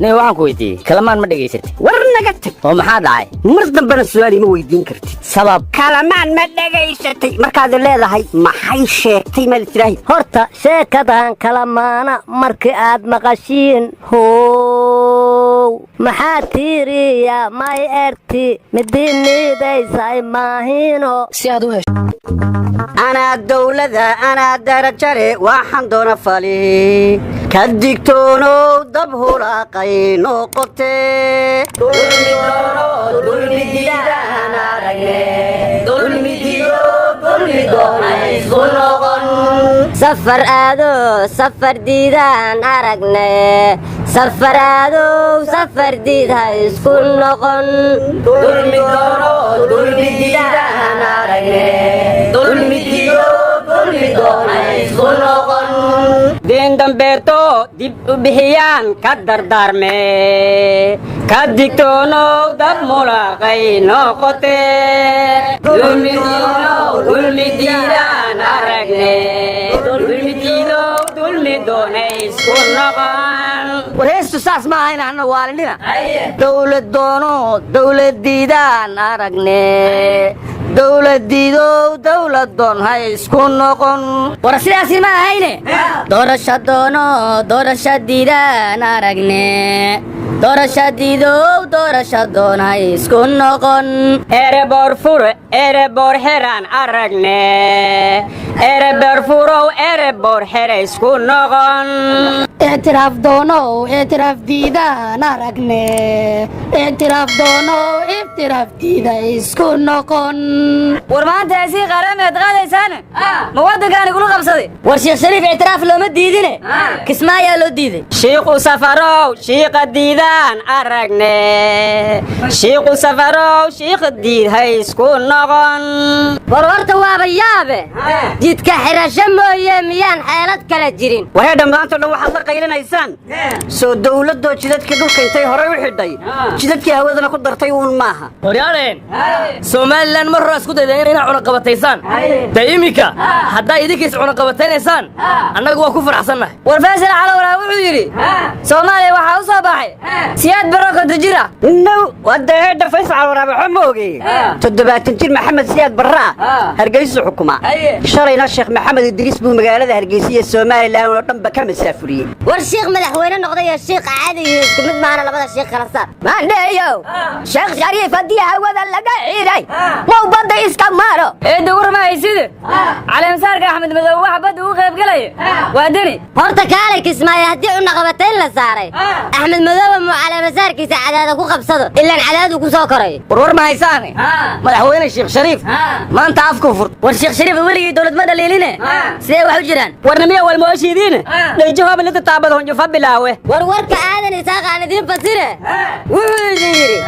nin waxaan ku weydiiyey kalamaan ma dhegaysatid war naga tag oo maxaa dhacay mar dambena su'aal ima weydiin kartid sabab kalamaan ma dhegaysatay markaad leedahay maxay sheegtay ma tiraahid horta sheekadan kalamaana markii aad maqashiin how maxaa tiiriya may erti midiniidaysay maahino si aad u hesho anaa dawlada anaa darajale waxaan doona fali ka digtoonow dab hulaaqay noqote safar aado safar diidaan aragne safar aadow safar diid ha isku noqon deen dambeeto dib u bixiyaan ka dardaarme ka digtoonow dab mulaaqay noqote dulmi diidaan aragne dulmi doonay isku noqon warheestu saas ma ahayna anna waalinina dawlad doono dawlad diidaan aragne dawlad diidow dawlad doon ha isku noqon war sidaasi ma ahayne doorasho doono doorasho diidaan aragne doorasho diidow doorasho doon ha isku noqon erebor fure erebor heraan aragne erebor furow erebor here isku noqon اعتراف دونو اعتراف ديدا نارقني اعتراف دونو اعتراف ديدا اسكو نقون ورمانتا هسي قرامي اتغاديسان مواد كان يقولوا قبصدي ورشيخ شريف اعتراف لو ما ديدينه كسمايا لو ديدي شيخ سفروw شيخ ديدان aragne شيخ سفروw شيخ ديد هاي اسكو نقون ورورتا وابا يابه جيدك حراشة موية ميان حيالات كلا جيرين وهي دمانتو لو waxaad la qaylanaysaan soo dawladdo jidadkii dhulka intay hore u xidhay jidadkii hawadana ku dartay uun maaha horyaaleen Soomaaliland mar hore isku dayday inay cuna qabataysaan daimika hadda idinkiis cuna qabataynaysaan annagu waa ku faraxsanahay war faasal cala wala wuxuu yiri Soomaaliya waxa u soo baxay siyaad barako dajira no wada heeda faysal wala maxamoogi 70 jir maxamed siyaad barra hargeysa xukuma shalayna sheekh maxamed idriis buu magaalada hargeysa iyo Soomaaliland oo dhanba ka masaafuriyay والشيخ مدحوينه نقضي الشيخ عادي كمد معنا لبدا الشيخ خلاص ما نديو شيخ شريف دي هودا لغا خيري مو بدا اسكمارو ايه دور ما يسيد على مسارك احمد مدو wax bad uu qayb galay waadani horta kaalay kismaayo hadii uu naqabateen la saaray axmed madow mu cala masaarkiisa cadaada ku qabsado ilaa cadaadu ku soo koray war ma haysaane madaxweyne sheekh shariif maanta afku fur war sheekh shariif weligii dawlad ma dhaliiline sidee wax u jiraan warnamiya wal mooshidiin dhayjaha bilada taabad honjo fabilaawe warwarka aadan isaaqaan idin fasire wuxuu idin yiri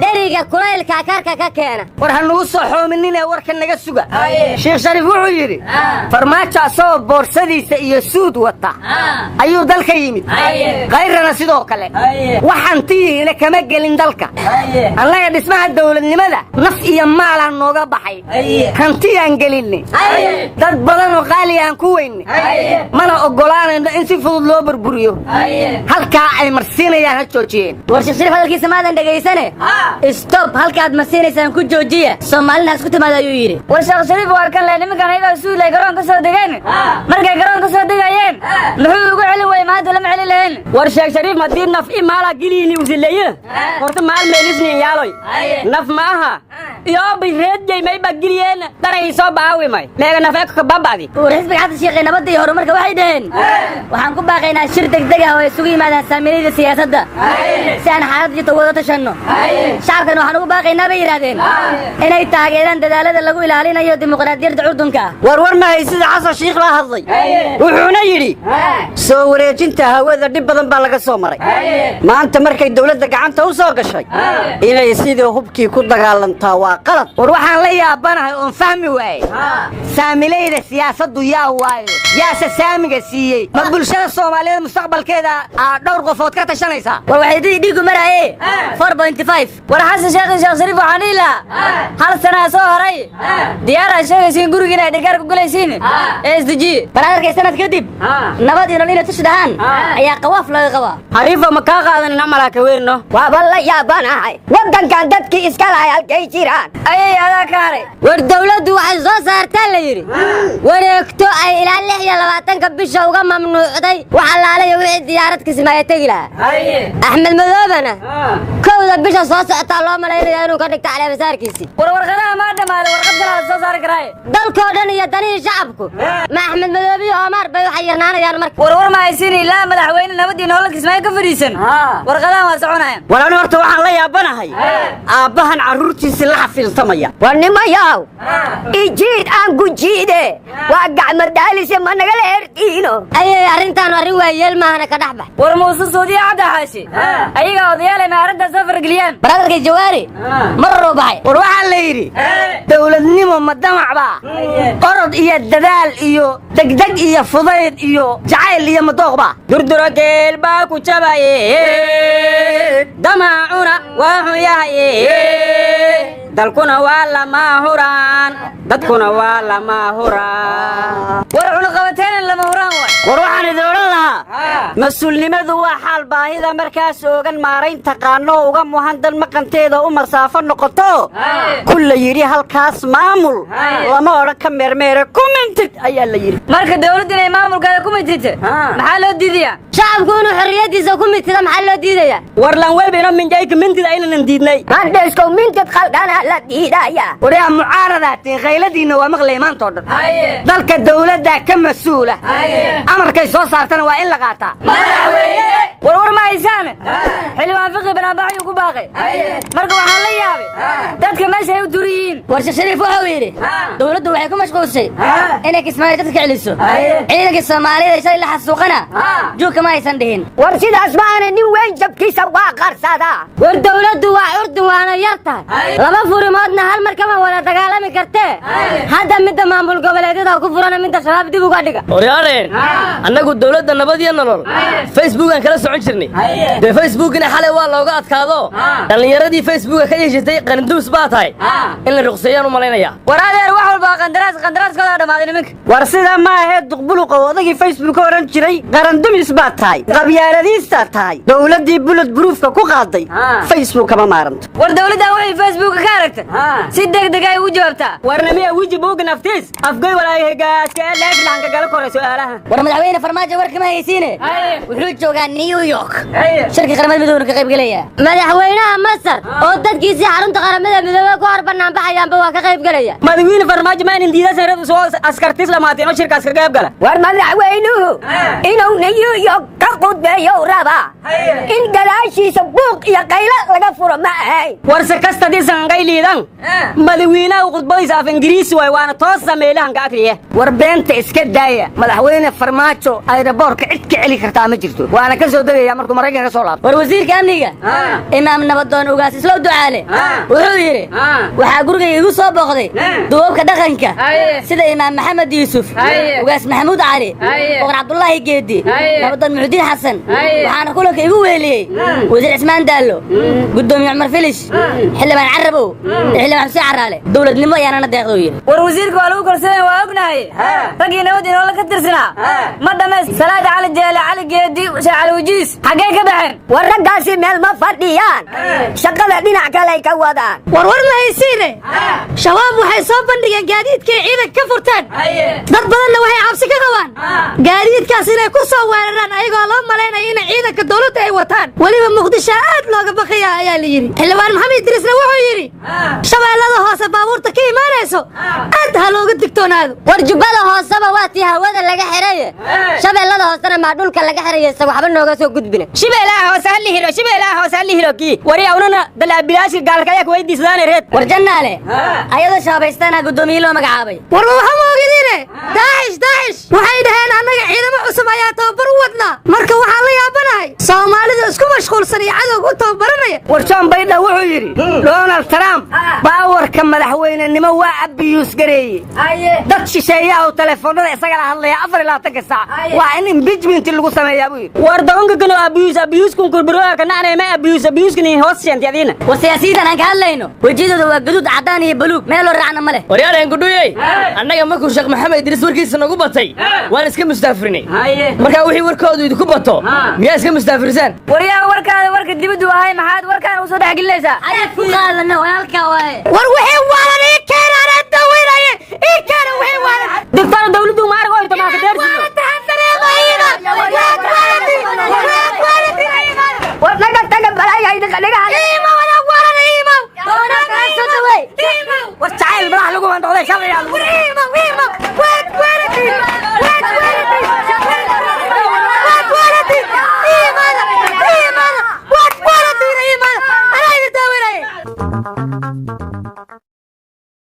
dheriga kulaylka karka ka keena war hanugu soo xoominina warka naga suga sheekh shariif wuxuu yiri farmaajo soo boorsadiisa iyo suud wata ayuu dalka yimid qayrana sidoo kale waxaan tiina kama gelin dalka annaga dhismaha dawladnimada naf iyo maal aan nooga baxay hanti aan gelinay dad badan oo qaali aan ku weynay mana ogolaanayno in si fudud loo burburiyo halka ay marsiinayaan ha joojiyeen war sheekh shariif hadalkiisa maadan dhageysane stop halka aad marsiinaysaan ku joojiya Soomaalina isku timaada ayuu yiri war sheekh shariif war kan la nimankan ayaga suulay garoon ka soo degeen markay garoon ka soo degayeen muxuu ugu celin way maanta lama celin lahayn war sheekh shariif madii naf imaala giliini usileeye horta maal meelisni yaaloy naf maaha iyo bireedjay may bagiliyeen daray soo baawi may meega nafeek ka babadi war xisbiga hadda sheekhay nabadda iyo horumarka waxay dhaheen waxaan ku baaqaynaa shir degdeg ah oo isugu yimaadaan saamilada siyaasadda si aan xaalad jirto wada tashano shacabkan waxaan ugu baaqaynaa bay yiraahdeen inay taageeraan dadaalada lagu ilaalinayo dimuqraadiyadda curdunka war ma haysida xasan sheekh la hadlay wuxuuna yiri soo wareejinta hawada dib badan baa laga soo maray maanta markay dawladda gacanta u soo gashay inay sidii hubkii ku dagaalantaa waa waa qalad. war waxaan la yaabanahay oon fahmi waaye saamilayda siyaasaddu yaa waayo yaase saamiga siiyey ma bulshada Soomaaliyeed mustaqbalkeeda dhowr qofood ka tashanaysaa war waxay dhiigu maraaye 4.5 war xasan sheekh shariif waxaan ilaa hal sana soo horay diyaara sheegaysiin guriga inay dhigaar ku galaysiin SDG barnaamijka sanad kadib nabad iyo nolol tushdaan ayaa qawaaf laga qabaa hariifa ma ka qaadan amalka weerno waa balla yaabanahay wadankan dadkii iska lahay halkay jiraan ayay adaa ka haray war dawladdu waxay soo saartaa la yiri wareegto ay ilaa 26 bisha uga mamnuucday waxa laalay wixii diyaarad kismaayo tagi lahaa axmed madoobana kowda bisha soo socota loo maleeyo inuu ka dhigto calaamad saarkiisi warqadaha ma dhamaado warqad kale soo saari karay dalkoo dhan iyo danihii shacabku ma axmed madoobi oo Omar bay waxay yarnaanayaan marka war ma haysin ilaa madaxweyne nabadii nolol kismaayo ka fariisan warqadaha waa soconayaan walaal horta waxaan la yaabanahay aabahan caruurtiisa la xafiltamaya war nimayow ijiid aan gujiide waa gacmo daalise ma naga leertiino ayay arrintan arrin waayeel maahana ka dhaxbax war muusu suudiya cadda xaashi ayaga odayaalay ma arrinta safar galiyaan barnaamijka jawaari marro baxay war waxaa la yidhi dawladnimo ma damacba qorod iyo dadaal iyo degdeg iyo fudayd iyo jacayl iyo madooqba durduro geel baa ku jabaye damacuna waa xun yahaye dalkuna waa lama huraan dadkuna waa lama huraan war cunaqabateen lama huraan war waxaan idin odhan lahaa mas-uulnimadu waa xaal baahida markaas oogan maarayn taqaano uga muhandan maqanteeda u masaafo noqoto kulla yidhi halkaas maamul lama odhan ka meermeere kumintid ayaa la yidhi marka dawladdu inay maamulkeeda ku mitidta maxaa loo diidayaa shacabku inuu xorriyadiisa ku mitida maxaa loo diidayaa war lan welbina minjayka mintid aynanan diidnay mandheeskow mintid khaldana la diidaya waryaa mucaaradaatee qayladiinna waa maqlay maantoo dhan dalka dawladda ka mas-uula amarkay soo saartana waa in la qaataa war ma haysaan xildhibaan fiqi banaanbaxyuu ku baaqay marka waxaan la yaabay dadka meesha ay u turiyiin war shariif wuxuu yidhi dawladdu waxay ku mashquulsay inay kismaayo dadka celiso ciidanka Soomaaliyeed shalay la xasuuqana juuka ma aysan dhihin war sidaas maana nin weyn jabkiisa waa qarsada war dawladdu waa urdun waana yartahay laba furimoodna hal mar kama wada dagaalami kartee hadda midda maamul goboleedyada ku furana midda shabaab dib uga dhiga oryaaleen annagu dawladda nabad iyo nolol facebookan kala socon jirnay dee facebookina xalay waa looga adkaado dhallinyaradii facebooka ka yeeshatay qarinduus baa tahay in la ruqseeyaan u malaynaya war adeer wax walba qandaraaskooda dhammaaday nimanka war sidaa ma ahayd duqbuluqa odagii facebook oran jiray qarandumis baa tahay qabyaaladiista tahay dawladdii bullet proofka ku qaaday facebook kama maaranto war dawladda waxay facebook ka aragtay si degdeg ay u jawaabtaa warnamiya wiji buug naftiis afgay walaayo hegaaska leeflanka gala koray su'aalaha war madaxweyne farmaajo war kama haysiine wuxuu joogaa New York shirka qaramada midoobay ka qayb galaya madaxweynaha Masar oo dadkiisa xarunta qaramada midoobay ku hor banaan baxayaanba waa ka qayb galaya madaxweyne farmaajo ma in diida sareed soo askartis lamaatay oo shirkaas ka qayb gala war madaxweynuhu inuu New York ka qudbeeyo raba in galaashiisa buuq iyo qaylo laga furo ma ahay war se kasta disan qayliidan madaxweynaha qudbaysa af Ingiriisi way waana toos sameeyaan ka akriye war beenta iska daaya madaxweyne farmaajo aeroboortka cid ka celi kartaa ma jirto waana ka soo dagaya markuu Mareykanka soo laabto war wasiirka amniga imaam nabadoon ugaas isla ducaale wuxuu yiri waxa guriga igu soo booqday duubka dhaqanka sida imaam maxamed yuusuf ugaas maxamuud cali boqor cabdullaahi geedi nabadoon muxudiin xasan waxaana kulanka igu weeliyey wasiir cismaan daallo gudoomiye cumar filish xildhibaan carabow xildhibaan xuseen caraale dawladnimo ayaana deeqdo yiri war wasiirka waa lagu korsaday waa ognahay ragii nabadii nolol ka tirsanaa ma dhameys salaad cali jeele cali geedi shaacali wajiis xagee ka baxeen war raggaasi meel ma fadhiyaan shaqada dhinac kale ka wadaan war ma haysiine shabaab waxay soo bandhigeen gaadiidkay ciidan ka furteen dad badanna waxay cabsi ka qabaan gaadiidkaas inay ku soo weeraraan ayagoo loo malaynayo in ciidanka dawladda ay wataan weliba muqdisho aad looga baqaya ayaa la yidhi xildhibaan maxamed idriisna wuxuu yidhi shabeellada hoose baabuurta ka imaanayso aad ha looga digtoonaado war jubbada hooseba waa tii hawada laga xiraye shabeellada hoosena maa dhulka laga xiraye isaga waxba nooga soo gudbina shibeelaha hoose hal hiro kii wari awnana dalaabilaashka gaalka ayaa ku weydiisadaan reed war jannaale ayada shaabaystana gudoomiye loo magacaabay war waxa moogidine daacish waxay dhaheen annaga ciidamo cusub ayaa tababar u wadnaa marka waxaa la yaabanahay Soomaalida isku mashquulsan iyo cadowga u tababaranaya furaya war John Biden wuxuu yiri Donald Trump baawarka madaxweynenimo waa abiyus gareeyay dad shisheeyaha oo telefoonada isaga la hadlaya 24 saac waa in impeachment lagu sameeyaa buu yiri war doonka kana abiyus kun kurburoa kana anay ma abiyus kani hoos sheentiyadina wasiyaasiyiintan aan ka hadlayno wejidooda waa gaduud cadaan iyo baluug meel raacna ma leh waryaaleen gudhuyey annaga markuu sheekh maxamed idris warkiisa nagu batay waan iska mustaafirinay markaa wixii warkoodu idinku bato miyaa iska mustaafirisaan waryaha warkaada warka dibaddu ahay maxaad warkaan u soo dhexgelinaysaa ayaad ku qaadana walaalka waaye war wixii waalan ii keenaan hadda weynaye ii keena wixii waalan diftar dawladdu ma argo inta ma ka deersi war naga balay ay dhiga war jacayl madax lagu wandooday shalay